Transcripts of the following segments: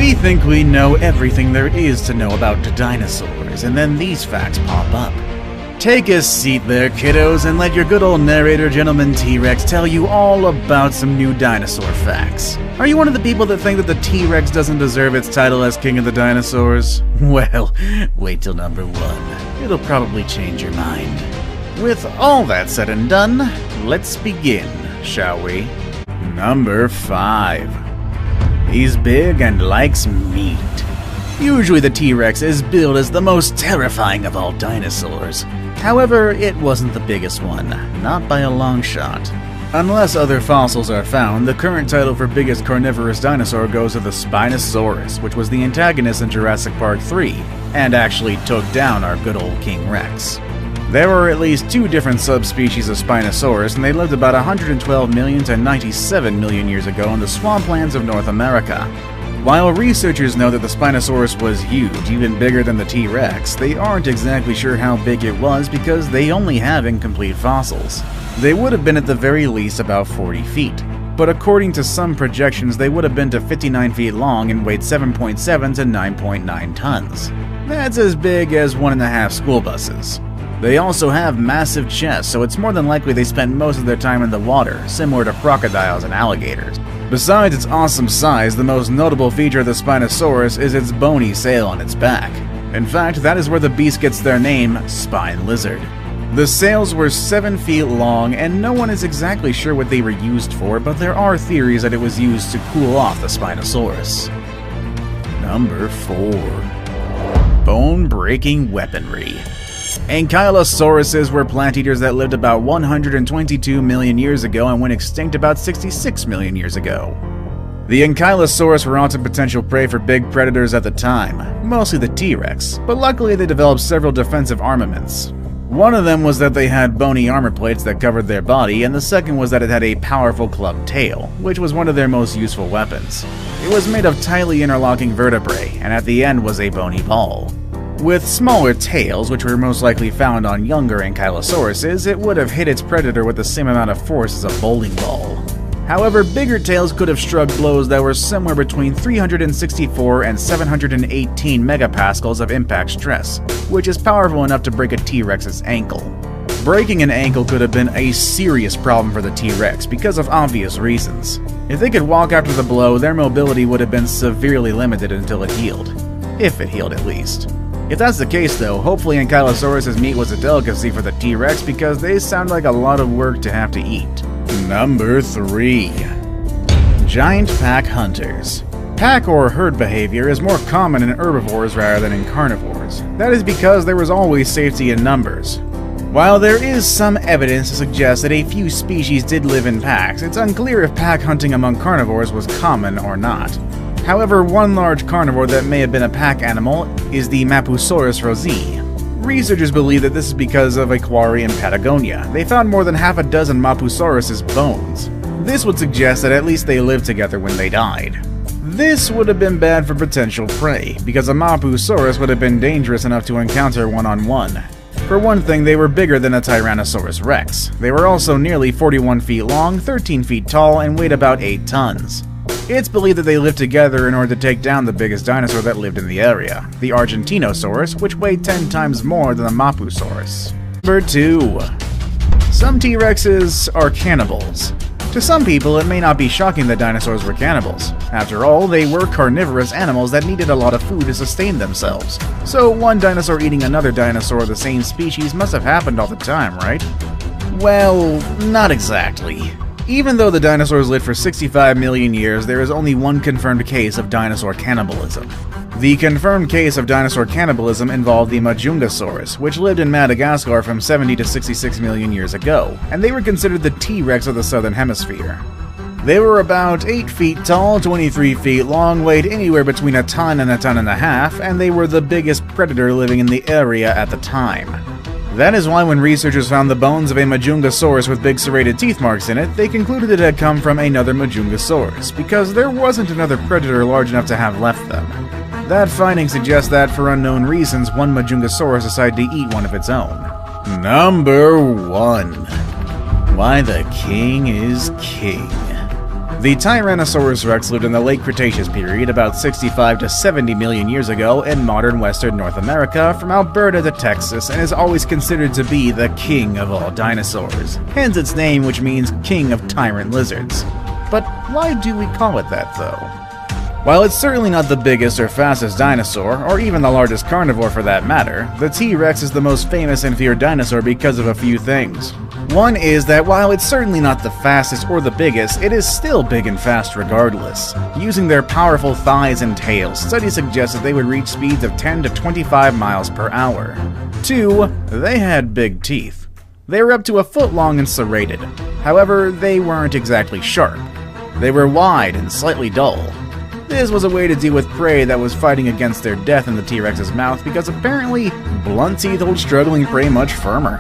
We think we know everything there is to know about the dinosaurs, and then these facts pop up. Take a seat there, kiddos, and let your good old narrator, Gentleman T-Rex, tell you all about some new dinosaur facts. Are you one of the people that think that the T-Rex doesn't deserve its title as King of the Dinosaurs? Well, wait till number 1. It'll probably change your mind. With all that said and done, let's begin, shall we? Number 5. He's big and likes meat. Usually the T-Rex is billed as the most terrifying of all dinosaurs. However, it wasn't the biggest one, not by a long shot. Unless other fossils are found, the current title for biggest carnivorous dinosaur goes to the Spinosaurus, which was the antagonist in Jurassic Park 3, and actually took down our good old King Rex. There were at least 2 different subspecies of Spinosaurus, and they lived about 112 million to 97 million years ago in the swamplands of North America. While researchers know that the Spinosaurus was huge, even bigger than the T-Rex, they aren't exactly sure how big it was because they only have incomplete fossils. They would have been at the very least about 40 feet, but according to some projections they would have been to 59 feet long and weighed 7.7 to 9.9 tons. That's as big as 1.5 school buses. They also have massive chests, so it's more than likely they spent most of their time in the water, similar to crocodiles and alligators. Besides its awesome size, the most notable feature of the Spinosaurus is its bony sail on its back. In fact, that is where the beast gets their name, spine lizard. The sails were 7 feet long, and no one is exactly sure what they were used for, but there are theories that it was used to cool off the Spinosaurus. Number 4. Bone-breaking weaponry. Ankylosauruses were plant eaters that lived about 122 million years ago and went extinct about 66 million years ago. The Ankylosaurus were often potential prey for big predators at the time, mostly the T-Rex, but luckily they developed several defensive armaments. One of them was that they had bony armor plates that covered their body, and the second was that it had a powerful clubbed tail, which was one of their most useful weapons. It was made of tightly interlocking vertebrae, and at the end was a bony ball. With smaller tails, which were most likely found on younger Ankylosauruses, it would have hit its predator with the same amount of force as a bowling ball. However, bigger tails could have struck blows that were somewhere between 364 and 718 megapascals of impact stress, which is powerful enough to break a T-Rex's ankle. Breaking an ankle could have been a serious problem for the T-Rex because of obvious reasons. If they could walk after the blow, their mobility would have been severely limited until it healed. If it healed, at least. If that's the case though, hopefully Ankylosaurus' meat was a delicacy for the T-Rex because they sound like a lot of work to have to eat. Number 3. Giant pack hunters. Pack or herd behavior is more common in herbivores rather than in carnivores. That is because there was always safety in numbers. While there is some evidence to suggest that a few species did live in packs, it's unclear if pack hunting among carnivores was common or not. However, one large carnivore that may have been a pack animal is the Mapusaurus rosei. Researchers believe that this is because of a quarry in Patagonia. They found more than half a dozen Mapusaurus' bones. This would suggest that at least they lived together when they died. This would have been bad for potential prey, because a Mapusaurus would have been dangerous enough to encounter one-on-one. For one thing, they were bigger than a Tyrannosaurus rex. They were also nearly 41 feet long, 13 feet tall, and weighed about 8 tons. It's believed that they lived together in order to take down the biggest dinosaur that lived in the area, the Argentinosaurus, which weighed 10 times more than the Mapusaurus. Number 2. Some T-Rexes are cannibals. To some people, it may not be shocking that dinosaurs were cannibals. After all, they were carnivorous animals that needed a lot of food to sustain themselves. So one dinosaur eating another dinosaur of the same species must have happened all the time, right? Well, not exactly. Even though the dinosaurs lived for 65 million years, there is only one confirmed case of dinosaur cannibalism. The confirmed case of dinosaur cannibalism involved the Majungasaurus, which lived in Madagascar from 70 to 66 million years ago, and they were considered the T-Rex of the southern hemisphere. They were about 8 feet tall, 23 feet long, weighed anywhere between a ton and a ton and a half, and they were the biggest predator living in the area at the time. That is why when researchers found the bones of a Majungasaurus with big serrated teeth marks in it, they concluded it had come from another Majungasaurus, because there wasn't another predator large enough to have left them. That finding suggests that, for unknown reasons, one Majungasaurus decided to eat one of its own. Number 1. Why the king is king. The Tyrannosaurus rex lived in the late Cretaceous period about 65 to 70 million years ago in modern western North America from Alberta to Texas and is always considered to be the king of all dinosaurs, hence its name, which means king of tyrant lizards. But why do we call it that though? While it's certainly not the biggest or fastest dinosaur, or even the largest carnivore for that matter, the T-Rex is the most famous and feared dinosaur because of a few things. One is that while it's certainly not the fastest or the biggest, it is still big and fast regardless. Using their powerful thighs and tails, studies suggest that they would reach speeds of 10 to 25 miles per hour. 2. They had big teeth. They were up to a foot long and serrated. However, they weren't exactly sharp. They were wide and slightly dull. This was a way to deal with prey that was fighting against their death in the T-Rex's mouth because apparently blunt teeth hold struggling prey much firmer.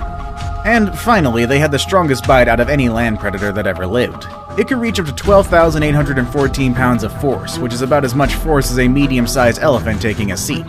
And finally, they had the strongest bite out of any land predator that ever lived. It could reach up to 12,814 pounds of force, which is about as much force as a medium-sized elephant taking a seat.